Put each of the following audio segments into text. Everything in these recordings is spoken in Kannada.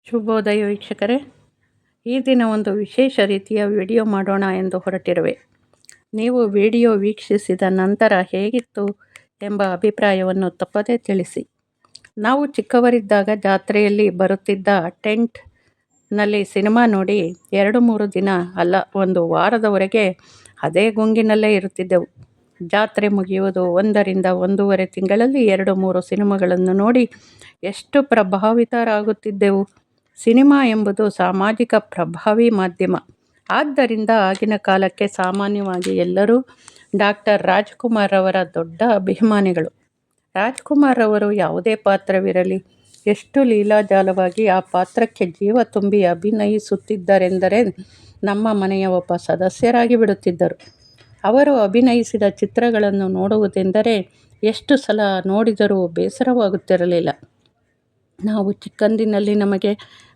ಶುಭೋದಯ ವೀಕ್ಷಕರೇ, ಈ ದಿನ ಒಂದು ವಿಶೇಷ ರೀತಿಯ ವಿಡಿಯೋ ಮಾಡೋಣ ಎಂದು ಹೊರಟಿರುವೆ. ನೀವು ವಿಡಿಯೋ ವೀಕ್ಷಿಸಿದ ನಂತರ ಹೇಗಿತ್ತು ಎಂಬ ಅಭಿಪ್ರಾಯವನ್ನು ತಪ್ಪದೇ ತಿಳಿಸಿ. ನಾವು ಚಿಕ್ಕವರಿದ್ದಾಗ ಜಾತ್ರೆಯಲ್ಲಿ ಬರುತ್ತಿದ್ದ ಟೆಂಟ್ನಲ್ಲಿ ಸಿನಿಮಾ ನೋಡಿ 2-3 ದಿನ ಅಲ್ಲ, ಒಂದು ವಾರದವರೆಗೆ ಅದೇ ಗುಂಗಿನಲ್ಲೇ ಇರುತ್ತಿದ್ದೆವು. ಜಾತ್ರೆ ಮುಗಿಯುವುದು 1ರಿಂದ 1.5 ತಿಂಗಳಲ್ಲಿ 2-3 ಸಿನಿಮಾಗಳನ್ನು ನೋಡಿ ಎಷ್ಟು ಪ್ರಭಾವಿತರಾಗುತ್ತಿದ್ದೆವು. ಸಿನಿಮಾ ಎಂಬುದು ಸಾಮಾಜಿಕ ಪ್ರಭಾವಿ ಮಾಧ್ಯಮ. ಆದ್ದರಿಂದ ಆಗಿನ ಕಾಲಕ್ಕೆ ಸಾಮಾನ್ಯವಾಗಿ ಎಲ್ಲರೂ ಡಾಕ್ಟರ್ ರಾಜ್ಕುಮಾರ್ ಅವರ ದೊಡ್ಡ ಅಭಿಮಾನಿಗಳು. ರಾಜ್ಕುಮಾರ್ ಅವರು ಯಾವುದೇ ಪಾತ್ರವಿರಲಿ, ಎಷ್ಟು ಲೀಲಾಜಾಲವಾಗಿ ಆ ಪಾತ್ರಕ್ಕೆ ಜೀವ ತುಂಬಿ ಅಭಿನಯಿಸುತ್ತಿದ್ದರೆಂದರೆ ನಮ್ಮ ಮನೆಯ ಒಬ್ಬ ಸದಸ್ಯರಾಗಿ ಬಿಡುತ್ತಿದ್ದರು. ಅವರು ಅಭಿನಯಿಸಿದ ಚಿತ್ರಗಳನ್ನು ನೋಡುವುದೆಂದರೆ ಎಷ್ಟು ಸಲ ನೋಡಿದರೂ ಬೇಸರವಾಗುತ್ತಿರಲಿಲ್ಲ. ನಾವು ಚಿಕ್ಕಂದಿನಲ್ಲಿ ನಮಗೆ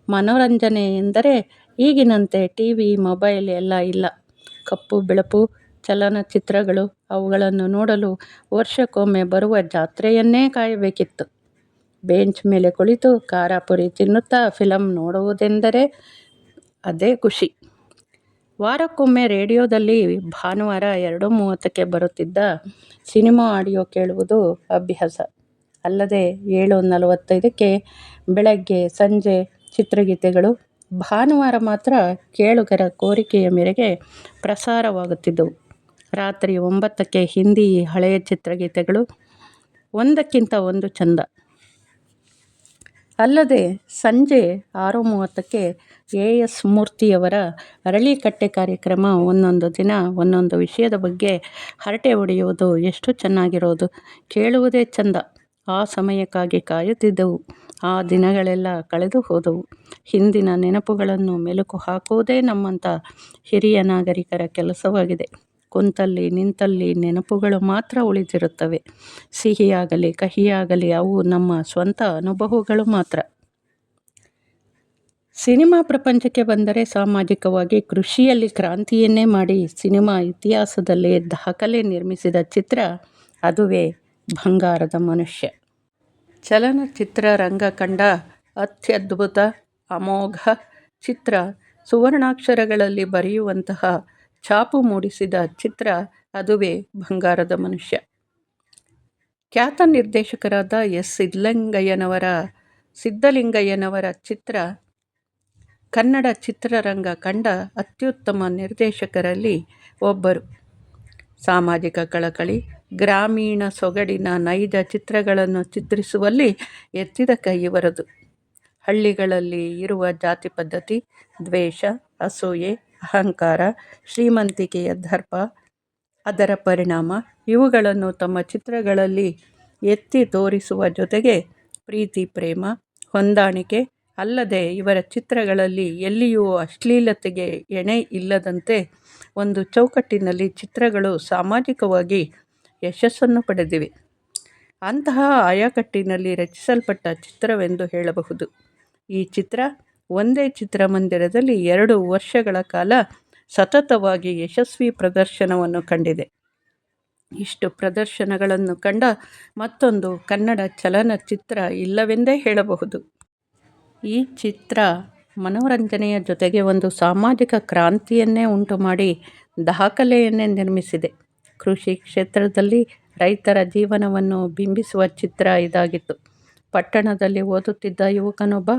ಮನೋರಂಜನೆ ಎಂದರೆ ಈಗಿನಂತೆ ಟಿವಿ, ಮೊಬೈಲ್ ಎಲ್ಲ ಇಲ್ಲ. ಕಪ್ಪು ಬೆಳಪು ಚಲನಚಿತ್ರಗಳು, ಅವುಗಳನ್ನು ನೋಡಲು ವರ್ಷಕ್ಕೊಮ್ಮೆ ಬರುವ ಜಾತ್ರೆಯನ್ನೇ ಕಾಯಬೇಕಿತ್ತು. ಬೆಂಚ್ ಮೇಲೆ ಕುಳಿತು ಖಾರ ಪುರಿ ತಿನ್ನುತ್ತಾ ಫಿಲಂ ನೋಡುವುದೆಂದರೆ ಅದೇ ಖುಷಿ. ವಾರಕ್ಕೊಮ್ಮೆ ರೇಡಿಯೋದಲ್ಲಿ ಭಾನುವಾರ 2:30ಕ್ಕೆ ಬರುತ್ತಿದ್ದ ಸಿನಿಮಾ ಆಡಿಯೋ ಕೇಳುವುದು ಅಭ್ಯಾಸ. ಅಲ್ಲದೆ 7:45ಕ್ಕೆ ಬೆಳಗ್ಗೆ ಸಂಜೆ ಚಿತ್ರಗೀತೆಗಳು ಭಾನುವಾರ ಮಾತ್ರ ಕೇಳುಗರ ಕೋರಿಕೆಯ ಮೇರೆಗೆ ಪ್ರಸಾರವಾಗುತ್ತಿದ್ದವು. ರಾತ್ರಿ 9ಕ್ಕೆ ಹಿಂದಿ ಹಳೆಯ ಚಿತ್ರಗೀತೆಗಳು ಒಂದಕ್ಕಿಂತ ಒಂದು ಚಂದ. ಅಲ್ಲದೆ ಸಂಜೆ 6:30ಕ್ಕೆ ಎ.ಎಸ್. ಮೂರ್ತಿಯವರ ಅರಳಿಕಟ್ಟೆ ಕಾರ್ಯಕ್ರಮ. ಒಂದೊಂದು ದಿನ ಒಂದೊಂದು ವಿಷಯದ ಬಗ್ಗೆ ಹರಟೆ ಹೊಡೆಯುವುದು ಎಷ್ಟು ಚೆನ್ನಾಗಿರೋದು, ಕೇಳುವುದೇ ಚಂದ. ಆ ಸಮಯಕ್ಕಾಗಿ ಕಾಯುತ್ತಿದ್ದೆವು. ಆ ದಿನಗಳೆಲ್ಲ ಕಳೆದು ಹೋದವು. ಹಿಂದಿನ ನೆನಪುಗಳನ್ನು ಮೆಲುಕು ಹಾಕುವುದೇ ನಮ್ಮಂಥ ಹಿರಿಯ ನಾಗರಿಕರ ಕೆಲಸವಾಗಿದೆ. ಕುಂತಲ್ಲಿ ನಿಂತಲ್ಲಿ ನೆನಪುಗಳು ಮಾತ್ರ ಉಳಿದಿರುತ್ತವೆ. ಸಿಹಿಯಾಗಲಿ ಕಹಿಯಾಗಲಿ ಅವು ನಮ್ಮ ಸ್ವಂತ ಅನುಭವಗಳು ಮಾತ್ರ. ಸಿನಿಮಾ ಪ್ರಪಂಚಕ್ಕೆ ಬಂದರೆ ಸಾಮಾಜಿಕವಾಗಿ ಕೃಷಿಯಲ್ಲಿ ಕ್ರಾಂತಿಯನ್ನೇ ಮಾಡಿ ಸಿನಿಮಾ ಇತಿಹಾಸದಲ್ಲೇ ದಾಖಲೆ ನಿರ್ಮಿಸಿದ ಚಿತ್ರ, ಅದುವೇ ಬಂಗಾರದ ಮನುಷ್ಯ. ಚಲನಚಿತ್ರರಂಗ ಕಂಡ ಅತ್ಯದ್ಭುತ ಅಮೋಘ ಚಿತ್ರ. ಸುವರ್ಣಾಕ್ಷರಗಳಲ್ಲಿ ಬರೆಯುವಂತಹ ಛಾಪು ಮೂಡಿಸಿದ ಚಿತ್ರ, ಅದುವೇ ಬಂಗಾರದ ಮನುಷ್ಯ. ಖ್ಯಾತ ನಿರ್ದೇಶಕರಾದ ಎಸ್. ಸಿದ್ದಲಿಂಗಯ್ಯನವರ ಚಿತ್ರ. ಕನ್ನಡ ಚಿತ್ರರಂಗ ಕಂಡ ಅತ್ಯುತ್ತಮ ನಿರ್ದೇಶಕರಲ್ಲಿ ಒಬ್ಬರು. ಸಾಮಾಜಿಕ ಕಳಕಳಿ, ಗ್ರಾಮೀಣ ಸೊಗಡಿನ ನೈಜ ಚಿತ್ರಗಳನ್ನು ಚಿತ್ರಿಸುವಲ್ಲಿ ಎತ್ತಿದ ಕೈ ಇವರದು. ಹಳ್ಳಿಗಳಲ್ಲಿ ಇರುವ ಜಾತಿ ಪದ್ಧತಿ, ದ್ವೇಷ, ಅಸೂಯೆ, ಅಹಂಕಾರ, ಶ್ರೀಮಂತಿಕೆಯ ದರ್ಪ, ಅದರ ಪರಿಣಾಮ ಇವುಗಳನ್ನು ತಮ್ಮ ಚಿತ್ರಗಳಲ್ಲಿ ಎತ್ತಿ ತೋರಿಸುವ ಜೊತೆಗೆ ಪ್ರೀತಿ, ಪ್ರೇಮ, ಹೊಂದಾಣಿಕೆ, ಅಲ್ಲದೆ ಇವರ ಚಿತ್ರಗಳಲ್ಲಿ ಎಲ್ಲಿಯೂ ಅಶ್ಲೀಲತೆಗೆ ಎಣೆ ಇಲ್ಲದಂತೆ ಒಂದು ಚೌಕಟ್ಟಿನಲ್ಲಿ ಚಿತ್ರಗಳು ಸಾಮಾಜಿಕವಾಗಿ ಯಶಸ್ಸನ್ನು ಪಡೆದಿವೆ. ಅಂತಹ ಆಯಾಕಟ್ಟಿನಲ್ಲಿ ರಚಿಸಲ್ಪಟ್ಟ ಚಿತ್ರವೆಂದು ಹೇಳಬಹುದು. ಈ ಚಿತ್ರ ಒಂದೇ ಚಿತ್ರಮಂದಿರದಲ್ಲಿ 2 ವರ್ಷಗಳ ಕಾಲ ಸತತವಾಗಿ ಯಶಸ್ವಿ ಪ್ರದರ್ಶನವನ್ನು ಕಂಡಿದೆ. ಇಷ್ಟು ಪ್ರದರ್ಶನಗಳನ್ನು ಕಂಡ ಮತ್ತೊಂದು ಕನ್ನಡ ಚಲನಚಿತ್ರ ಇಲ್ಲವೆಂದೇ ಹೇಳಬಹುದು. ಈ ಚಿತ್ರ ಮನೋರಂಜನೆಯ ಜೊತೆಗೆ ಒಂದು ಸಾಮಾಜಿಕ ಕ್ರಾಂತಿಯನ್ನೇ ಉಂಟುಮಾಡಿ ದಾಖಲೆಯನ್ನೇ ನಿರ್ಮಿಸಿದೆ. ಕೃಷಿ ಕ್ಷೇತ್ರದಲ್ಲಿ ರೈತರ ಜೀವನವನ್ನು ಬಿಂಬಿಸುವ ಚಿತ್ರ ಇದಾಗಿತ್ತು. ಪಟ್ಟಣದಲ್ಲಿ ಓದುತ್ತಿದ್ದ ಯುವಕನೊಬ್ಬ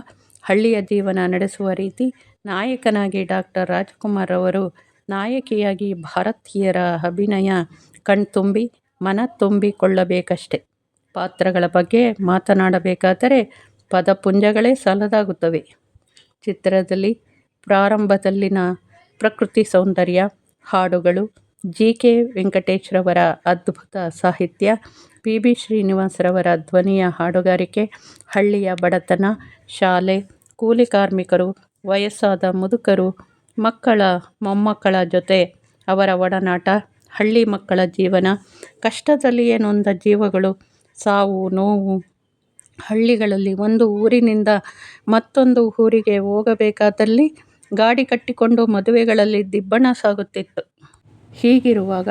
ಹಳ್ಳಿಯ ಜೀವನ ನಡೆಸುವ ರೀತಿ. ನಾಯಕನಾಗಿ ಡಾಕ್ಟರ್ ರಾಜ್ಕುಮಾರ್ ಅವರು, ನಾಯಕಿಯಾಗಿ ಭಾರತೀಯರ ಅಭಿನಯ ಕಣ್ತುಂಬಿ ಮನ ತುಂಬಿಕೊಳ್ಳಬೇಕಷ್ಟೆ. ಪಾತ್ರಗಳ ಬಗ್ಗೆ ಮಾತನಾಡಬೇಕಾದರೆ ಪದಪುಂಜಗಳೇ ಸಾಲದಾಗುತ್ತವೆ. ಚಿತ್ರದಲ್ಲಿ ಪ್ರಾರಂಭದಲ್ಲಿನ ಪ್ರಕೃತಿ ಸೌಂದರ್ಯ, ಹಾಡುಗಳು, ಜಿ. ಕೆ. ವೆಂಕಟೇಶ್ರವರ ಅದ್ಭುತ ಸಾಹಿತ್ಯ, ಪಿ. ಬಿ. ಶ್ರೀನಿವಾಸರವರ ಧ್ವನಿಯ ಹಾಡುಗಾರಿಕೆ, ಹಳ್ಳಿಯ ಬಡತನ, ಶಾಲೆ, ಕೂಲಿ ಕಾರ್ಮಿಕರು, ವಯಸ್ಸಾದ ಮುದುಕರು, ಮಕ್ಕಳ ಮೊಮ್ಮಕ್ಕಳ ಜೊತೆ ಅವರ ಒಡನಾಟ, ಹಳ್ಳಿ ಮಕ್ಕಳ ಜೀವನ, ಕಷ್ಟದಲ್ಲಿಯೇ ನೊಂದ ಜೀವಗಳು, ಸಾವು ನೋವು. ಹಳ್ಳಿಗಳಲ್ಲಿ ಒಂದು ಊರಿನಿಂದ ಮತ್ತೊಂದು ಊರಿಗೆ ಹೋಗಬೇಕಾದಲ್ಲಿ ಗಾಡಿ ಕಟ್ಟಿಕೊಂಡು ಮದುವೆಗಳಲ್ಲಿ ದಿಬ್ಬಣ ಸಾಗುತ್ತಿತ್ತು. ಹೀಗಿರುವಾಗ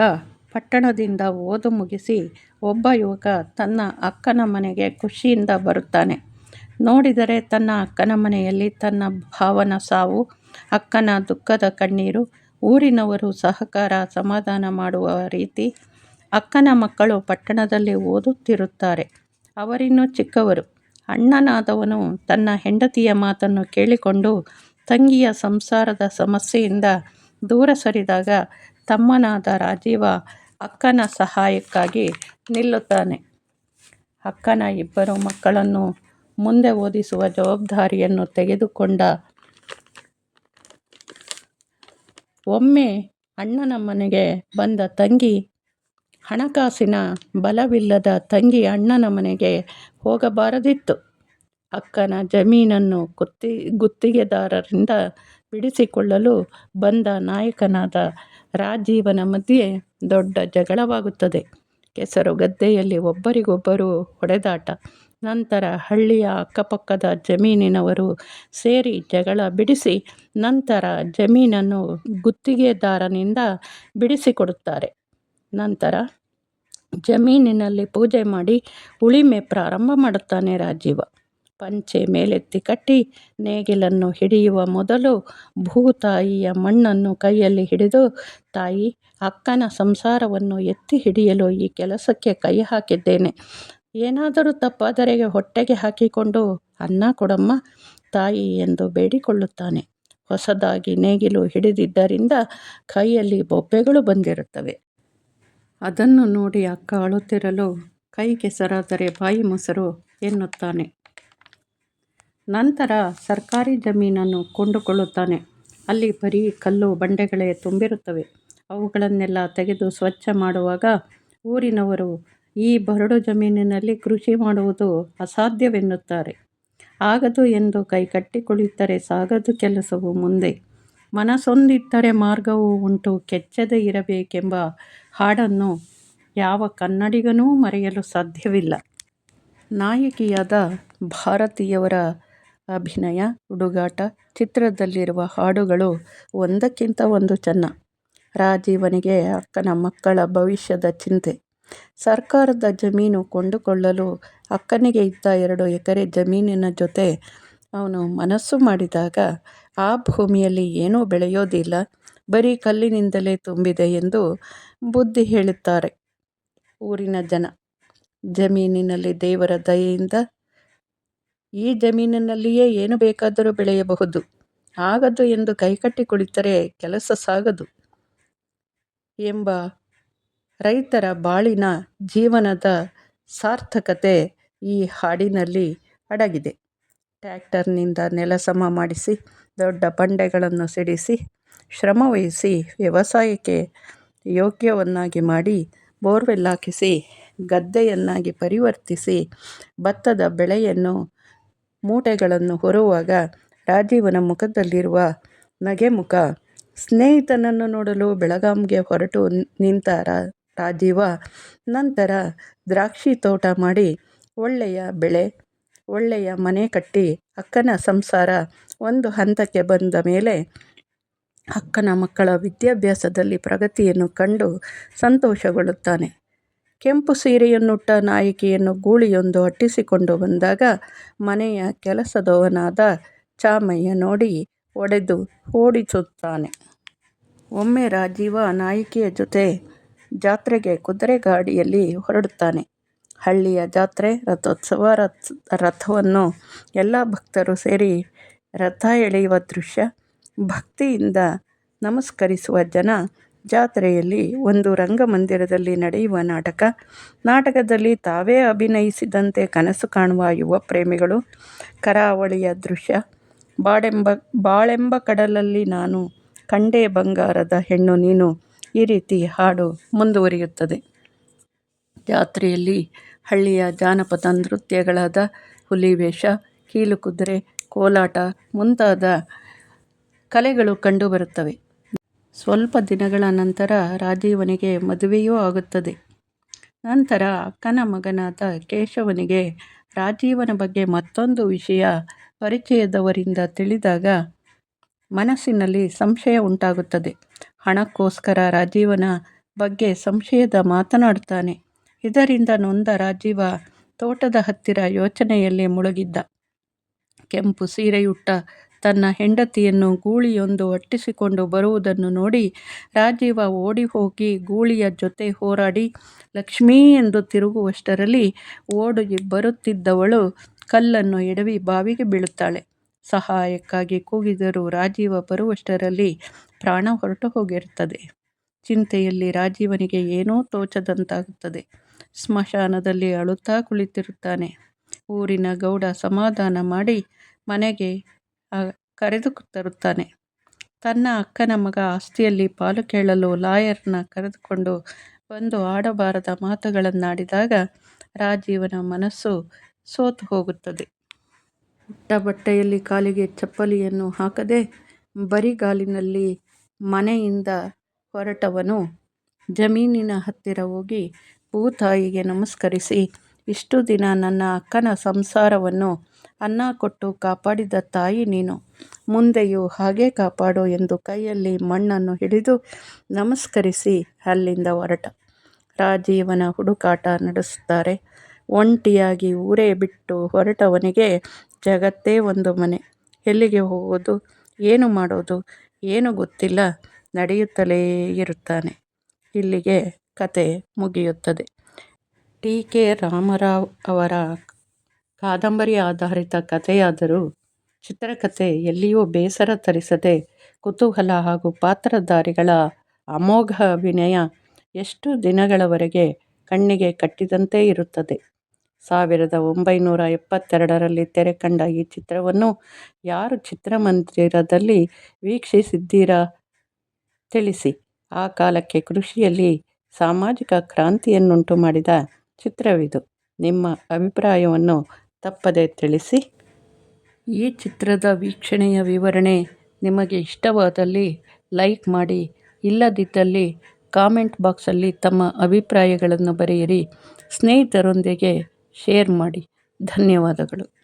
ಪಟ್ಟಣದಿಂದ ಓದು ಮುಗಿಸಿ ಒಬ್ಬ ಯುವಕ ತನ್ನ ಅಕ್ಕನ ಮನೆಗೆ ಖುಷಿಯಿಂದ ಬರುತ್ತಾನೆ. ನೋಡಿದರೆ ತನ್ನ ಅಕ್ಕನ ಮನೆಯಲ್ಲಿ ತನ್ನ ಭಾವನ ಸಾವು, ಅಕ್ಕನ ದುಃಖದ ಕಣ್ಣೀರು, ಊರಿನವರು ಸಹಕಾರ ಸಮಾಧಾನ ಮಾಡುವ ರೀತಿ. ಅಕ್ಕನ ಮಕ್ಕಳು ಪಟ್ಟಣದಲ್ಲಿ ಓದುತ್ತಿರುತ್ತಾರೆ. ಅವರಿನ್ನೂ ಚಿಕ್ಕವರು. ಅಣ್ಣನಾದವನು ತನ್ನ ಹೆಂಡತಿಯ ಮಾತನ್ನು ಕೇಳಿಕೊಂಡು ತಂಗಿಯ ಸಂಸಾರದ ಸಮಸ್ಯೆಯಿಂದ ದೂರ ಸರಿದಾಗ ತಮ್ಮನಾದ ರಾಜೀವ ಅಕ್ಕನ ಸಹಾಯಕ್ಕಾಗಿ ನಿಲ್ಲುತ್ತಾನೆ. ಅಕ್ಕನ ಇಬ್ಬರು ಮಕ್ಕಳನ್ನು ಮುಂದೆ ಓದಿಸುವ ಜವಾಬ್ದಾರಿಯನ್ನು ತೆಗೆದುಕೊಂಡ. ಒಮ್ಮೆ ಅಣ್ಣನ ಮನೆಗೆ ಬಂದ ತಂಗಿ, ಹಣಕಾಸಿನ ಬಲವಿಲ್ಲದ ತಂಗಿ ಅಣ್ಣನ ಮನೆಗೆ ಹೋಗಬಾರದಿತ್ತು. ಅಕ್ಕನ ಜಮೀನನ್ನು ಗುತ್ತಿಗೆದಾರರಿಂದ ಬಿಡಿಸಿಕೊಳ್ಳಲು ಬಂದ ನಾಯಕನಾದ ರಾಜೀವನ ಮಧ್ಯೆ ದೊಡ್ಡ ಜಗಳವಾಗುತ್ತದೆ. ಕೆಸರು ಗದ್ದೆಯಲ್ಲಿ ಒಬ್ಬರಿಗೊಬ್ಬರು ಹೊಡೆದಾಟ. ನಂತರ ಹಳ್ಳಿಯ ಅಕ್ಕಪಕ್ಕದ ಜಮೀನಿನವರು ಸೇರಿ ಜಗಳ ಬಿಡಿಸಿ ನಂತರ ಜಮೀನನ್ನು ಗುತ್ತಿಗೆದಾರನಿಂದ ಬಿಡಿಸಿಕೊಡುತ್ತಾರೆ. ನಂತರ ಜಮೀನಿನಲ್ಲಿ ಪೂಜೆ ಮಾಡಿ ಉಳಿಮೆ ಪ್ರಾರಂಭ ಮಾಡುತ್ತಾನೆ ರಾಜೀವ. ಪಂಚೆ ಮೇಲೆತ್ತಿ ಕಟ್ಟಿ ನೇಗಿಲನ್ನು ಹಿಡಿಯುವ ಮೊದಲು ಭೂತಾಯಿಯ ಮಣ್ಣನ್ನು ಕೈಯಲ್ಲಿ ಹಿಡಿದು, ತಾಯಿ, ಅಕ್ಕನ ಸಂಸಾರವನ್ನು ಎತ್ತಿ ಹಿಡಿಯಲು ಈ ಕೆಲಸಕ್ಕೆ ಕೈ ಹಾಕಿದ್ದೇನೆ. ಏನಾದರೂ ತಪ್ಪಾದರೆ ಹೊಟ್ಟೆಗೆ ಹಾಕಿಕೊಂಡು ಅನ್ನ ಕೊಡಮ್ಮ ತಾಯಿ ಎಂದು ಬೇಡಿಕೊಳ್ಳುತ್ತಾನೆ. ಹೊಸದಾಗಿ ನೇಗಿಲು ಹಿಡಿದಿದ್ದರಿಂದ ಕೈಯಲ್ಲಿ ಬೊಬ್ಬೆಗಳು ಬಂದಿರುತ್ತವೆ. ಅದನ್ನು ನೋಡಿ ಅಕ್ಕ ಅಳುತ್ತಿರಲು, ಕೈ ಕೆಸರಾದರೆ ಬಾಯಿ ಮೊಸರು ಎನ್ನುತ್ತಾನೆ. ನಂತರ ಸರ್ಕಾರಿ ಜಮೀನನ್ನು ಕೊಂಡುಕೊಳ್ಳುತ್ತಾನೆ. ಅಲ್ಲಿ ಬರೀ ಕಲ್ಲು ಬಂಡೆಗಳೇ ತುಂಬಿರುತ್ತವೆ. ಅವುಗಳನ್ನೆಲ್ಲ ತೆಗೆದು ಸ್ವಚ್ಛ ಮಾಡುವಾಗ ಊರಿನವರು ಈ ಬರಡು ಜಮೀನಿನಲ್ಲಿ ಕೃಷಿ ಮಾಡುವುದು ಅಸಾಧ್ಯವೆನ್ನುತ್ತಾರೆ. ಆಗದು ಎಂದು ಕೈಕಟ್ಟಿ ಕುಳಿತರೆ ಸಾಗದು ಕೆಲಸವು ಮುಂದೆ. ಮನಸೊಂದಿದ್ದರೆ ಮಾರ್ಗವೂ ಉಂಟು ಕೆಚ್ಚದೆ ಇರಬೇಕೆಂಬ ಹಾಡನ್ನು ಯಾವ ಕನ್ನಡಿಗನೂ ಮರೆಯಲು ಸಾಧ್ಯವಿಲ್ಲ. ನಾಯಕಿಯಾದ ಭಾರತಿಯವರ ಅಭಿನಯ, ಹುಡುಗಾಟ, ಚಿತ್ರದಲ್ಲಿರುವ ಹಾಡುಗಳು ಒಂದಕ್ಕಿಂತ ಒಂದು ಚೆನ್ನ. ರಾಜೀವನಿಗೆ ಅಕ್ಕನ ಮಕ್ಕಳ ಭವಿಷ್ಯದ ಚಿಂತೆ. ಸರ್ಕಾರದ ಜಮೀನು ಕೊಂಡುಕೊಳ್ಳಲು ಅಕ್ಕನಿಗೆ ಇದ್ದ 2 ಎಕರೆ ಜಮೀನಿನ ಜೊತೆ ಅವನು ಮನಸ್ಸು ಮಾಡಿದಾಗ ಆ ಭೂಮಿಯಲ್ಲಿ ಏನೂ ಬೆಳೆಯೋದಿಲ್ಲ, ಬರೀ ಕಲ್ಲಿನಿಂದಲೇ ತುಂಬಿದೆ ಎಂದು ಬುದ್ಧಿ ಹೇಳುತ್ತಾರೆ ಊರಿನ ಜನ. ಜಮೀನಿನಲ್ಲಿ ದೇವರ ದಯೆಯಿಂದ ಈ ಜಮೀನಿನಲ್ಲಿಯೇ ಏನು ಬೇಕಾದರೂ ಬೆಳೆಯಬಹುದು. ಆಗದು ಎಂದು ಕೈಕಟ್ಟಿ ಕುಳಿತರೆ ಕೆಲಸ ಸಾಗದು ಎಂಬ ರೈತರ ಬಾಳಿನ ಜೀವನದ ಸಾರ್ಥಕತೆ ಈ ಹಾಡಿನಲ್ಲಿ ಅಡಗಿದೆ. ಟ್ರ್ಯಾಕ್ಟರ್ನಿಂದ ನೆಲ ಸಮ ಮಾಡಿಸಿ, ದೊಡ್ಡ ಬಂಡೆಗಳನ್ನು ಸಿಡಿಸಿ, ಶ್ರಮವಹಿಸಿ ವ್ಯವಸಾಯಕ್ಕೆ ಯೋಗ್ಯವನ್ನಾಗಿ ಮಾಡಿ, ಬೋರ್ವೆಲ್ ಹಾಕಿಸಿ, ಗದ್ದೆಯನ್ನಾಗಿ ಪರಿವರ್ತಿಸಿ, ಭತ್ತದ ಬೆಳೆಯನ್ನು ಮೂಟೆಗಳನ್ನು ಹೊರುವಾಗ ರಾಜೀವನ ಮುಖದಲ್ಲಿರುವ ನಗೆಮುಖ. ಸ್ನೇಹಿತನನ್ನು ನೋಡಲು ಬೆಳಗಾಂಗೆ ಹೊರಟು ನಿಂತ ರಾಜೀವ ನಂತರ ದ್ರಾಕ್ಷಿ ತೋಟ ಮಾಡಿ ಒಳ್ಳೆಯ ಬೆಳೆ, ಒಳ್ಳೆಯ ಮನೆ ಕಟ್ಟಿ ಅಕ್ಕನ ಸಂಸಾರ ಒಂದು ಹಂತಕ್ಕೆ ಬಂದ ಮೇಲೆ ಅಕ್ಕನ ಮಕ್ಕಳ ವಿದ್ಯಾಭ್ಯಾಸದಲ್ಲಿ ಪ್ರಗತಿಯನ್ನು ಕಂಡು ಸಂತೋಷಗೊಳ್ಳುತ್ತಾನೆ. ಕೆಂಪು ಸೀರೆಯನ್ನುಟ್ಟ ನಾಯಕಿಯನ್ನು ಗೂಳಿಯೊಂದು ಅಟ್ಟಿಸಿಕೊಂಡು ಬಂದಾಗ ಮನೆಯ ಕೆಲಸದವನಾದ ಚಾಮಯ್ಯ ನೋಡಿ ಹೊಡೆದು ಓಡಿಸುತ್ತಾನೆ. ಒಮ್ಮೆ ರಾಜೀವ ನಾಯಕಿಯ ಜೊತೆ ಜಾತ್ರೆಗೆ ಕುದುರೆ ಗಾಡಿಯಲ್ಲಿ ಹೊರಡುತ್ತಾನೆ. ಹಳ್ಳಿಯ ಜಾತ್ರೆ ರಥೋತ್ಸವ. ರಥವನ್ನು ಎಲ್ಲ ಭಕ್ತರು ಸೇರಿ ರಥ ಎಳೆಯುವ ದೃಶ್ಯ. ಭಕ್ತಿಯಿಂದ ನಮಸ್ಕರಿಸುವ ಜನ. ಜಾತ್ರೆಯಲ್ಲಿ ಒಂದು ರಂಗಮಂದಿರದಲ್ಲಿ ನಡೆಯುವ ನಾಟಕ. ನಾಟಕದಲ್ಲಿ ತಾವೇ ಅಭಿನಯಿಸಿದಂತೆ ಕನಸು ಕಾಣುವ ಯುವ ಪ್ರೇಮಿಗಳು. ಕರಾವಳಿಯ ದೃಶ್ಯ. ಬಾಳೆಂಬ ಕಡಲಲ್ಲಿ ನಾನು ಕಂಡೆ ಬಂಗಾರದ ಹೆಣ್ಣು ನೀನು. ಈ ರೀತಿ ಹಾಡು ಮುಂದುವರಿಯುತ್ತದೆ. ಜಾತ್ರೆಯಲ್ಲಿ ಹಳ್ಳಿಯ ಜಾನಪದ ನೃತ್ಯಗಳಾದ ಹುಲಿವೇಷ, ಕೀಲುಕುದುರೆ, ಕೋಲಾಟ ಮುಂತಾದ ಕಲೆಗಳು ಕಂಡುಬರುತ್ತವೆ. ಸ್ವಲ್ಪ ದಿನಗಳ ನಂತರ ರಾಜೀವನಿಗೆ ಮದುವೆಯೂ ಆಗುತ್ತದೆ. ನಂತರ ಅಕ್ಕನ ಮಗನಾದ ಕೇಶವನಿಗೆ ರಾಜೀವನ ಬಗ್ಗೆ ಮತ್ತೊಂದು ವಿಷಯ ಪರಿಚಯದವರಿಂದ ತಿಳಿದಾಗ ಮನಸ್ಸಿನಲ್ಲಿ ಸಂಶಯ ಉಂಟಾಗುತ್ತದೆ. ಹಣಕ್ಕೋಸ್ಕರ ರಾಜೀವನ ಬಗ್ಗೆ ಸಂಶಯದ ಮಾತನಾಡುತ್ತಾನೆ. ಇದರಿಂದ ನೊಂದ ರಾಜೀವ ತೋಟದ ಹತ್ತಿರ ಯೋಚನೆಯಲ್ಲಿ ಮುಳುಗಿದ್ದ. ಕೆಂಪು ಸೀರೆಯುಟ್ಟ ತನ್ನ ಹೆಂಡತಿಯನ್ನು ಗೂಳಿಯೊಂದು ಅಟ್ಟಿಸಿಕೊಂಡು ಬರುವುದನ್ನು ನೋಡಿ ರಾಜೀವ ಓಡಿ ಹೋಗಿ ಗೂಳಿಯ ಜೊತೆ ಹೋರಾಡಿ ಲಕ್ಷ್ಮೀ ಎಂದು ತಿರುಗುವಷ್ಟರಲ್ಲಿ ಓಡಿ ಬರುತ್ತಿದ್ದವಳು ಕಲ್ಲನ್ನು ಎಡವಿ ಬಾವಿಗೆ ಬೀಳುತ್ತಾಳೆ. ಸಹಾಯಕ್ಕಾಗಿ ಕೂಗಿದರೂ ರಾಜೀವ ಬರುವಷ್ಟರಲ್ಲಿ ಪ್ರಾಣ ಹೊರಟು ಹೋಗಿರುತ್ತದೆ. ಚಿಂತೆಯಲ್ಲಿ ರಾಜೀವನಿಗೆ ಏನೋ ತೋಚದಂತಾಗುತ್ತದೆ. ಸ್ಮಶಾನದಲ್ಲಿ ಅಳುತ್ತಾ ಕುಳಿತಿರುತ್ತಾನೆ. ಊರಿನ ಗೌಡ ಸಮಾಧಾನ ಮಾಡಿ ಮನೆಗೆ ಕರೆದು ತರುತ್ತಾನೆ. ತನ್ನ ಅಕ್ಕನ ಮಗ ಆಸ್ತಿಯಲ್ಲಿ ಪಾಲು ಕೇಳಲು ಲಾಯರ್ನ ಕರೆದುಕೊಂಡು ಬಂದು ಆಡಬಾರದ ಮಾತುಗಳನ್ನಾಡಿದಾಗ ರಾಜೀವನ ಮನಸ್ಸು ಸೋತು ಹೋಗುತ್ತದೆ. ಉಟ್ಟ ಬಟ್ಟೆಯಲ್ಲಿ ಕಾಲಿಗೆ ಚಪ್ಪಲಿಯನ್ನು ಹಾಕದೆ ಬರಿಗಾಲಿನಲ್ಲಿ ಮನೆಯಿಂದ ಹೊರಟವನು ಜಮೀನಿನ ಹತ್ತಿರ ಹೋಗಿ ಭೂತಾಯಿಗೆ ನಮಸ್ಕರಿಸಿ, ಇಷ್ಟು ದಿನ ನನ್ನ ಅಕ್ಕನ ಸಂಸಾರವನ್ನು ಅನ್ನ ಕೊಟ್ಟು ಕಾಪಾಡಿದ ತಾಯಿ ನೀನು, ಮುಂದೆಯೂ ಹಾಗೆ ಕಾಪಾಡು ಎಂದು ಕೈಯಲ್ಲಿ ಮಣ್ಣನ್ನು ಹಿಡಿದು ನಮಸ್ಕರಿಸಿ ಅಲ್ಲಿಂದ ಹೊರಟ. ರಾಜೀವನ ಹುಡುಕಾಟ ನಡೆಸುತ್ತಾರೆ. ಒಂಟಿಯಾಗಿ ಊರೇ ಬಿಟ್ಟು ಹೊರಟವನಿಗೆ ಜಗತ್ತೇ ಒಂದು ಮನೆ. ಎಲ್ಲಿಗೆ ಹೋಗೋದು, ಏನು ಮಾಡೋದು ಏನು ಗೊತ್ತಿಲ್ಲ, ನಡೆಯುತ್ತಲೇ ಇರುತ್ತಾನೆ. ಇಲ್ಲಿಗೆ ಕತೆ ಮುಗಿಯುತ್ತದೆ. ಟಿ. ಕೆ. ರಾಮರಾವ್ ಅವರ ಕಾದಂಬರಿ ಆಧಾರಿತ ಕಥೆಯಾದರೂ ಚಿತ್ರಕಥೆ ಎಲ್ಲಿಯೂ ಬೇಸರ ತರಿಸದೆ ಕುತೂಹಲ ಹಾಗೂ ಪಾತ್ರಧಾರಿಗಳ ಅಮೋಘ ಅಭಿನಯ ಎಷ್ಟು ದಿನಗಳವರೆಗೆ ಕಣ್ಣಿಗೆ ಕಟ್ಟಿದಂತೆ ಇರುತ್ತದೆ. 1972ರಲ್ಲಿ ತೆರೆ ಕಂಡ ಈ ಚಿತ್ರವನ್ನು ಯಾರು ಚಿತ್ರಮಂದಿರದಲ್ಲಿ ವೀಕ್ಷಿಸಿದ್ದೀರಾ ತಿಳಿಸಿ. ಆ ಕಾಲಕ್ಕೆ ಕೃಷಿಯಲ್ಲಿ ಸಾಮಾಜಿಕ ಕ್ರಾಂತಿಯನ್ನುಂಟು ಮಾಡಿದ ಚಿತ್ರವಿದು. ನಿಮ್ಮ ಅಭಿಪ್ರಾಯವನ್ನು ತಪ್ಪದೆ ತಿಳಿಸಿ. ಈ ಚಿತ್ರದ ವೀಕ್ಷಣೆಯ ವಿವರಣೆ ನಿಮಗೆ ಇಷ್ಟವಾದಲ್ಲಿ ಲೈಕ್ ಮಾಡಿ, ಇಲ್ಲದಿದ್ದಲ್ಲಿ ಕಾಮೆಂಟ್ ಬಾಕ್ಸಲ್ಲಿ ತಮ್ಮ ಅಭಿಪ್ರಾಯಗಳನ್ನು ಬರೆಯಿರಿ. ಸ್ನೇಹಿತರೊಂದಿಗೆ ಶೇರ್ ಮಾಡಿ. ಧನ್ಯವಾದಗಳು.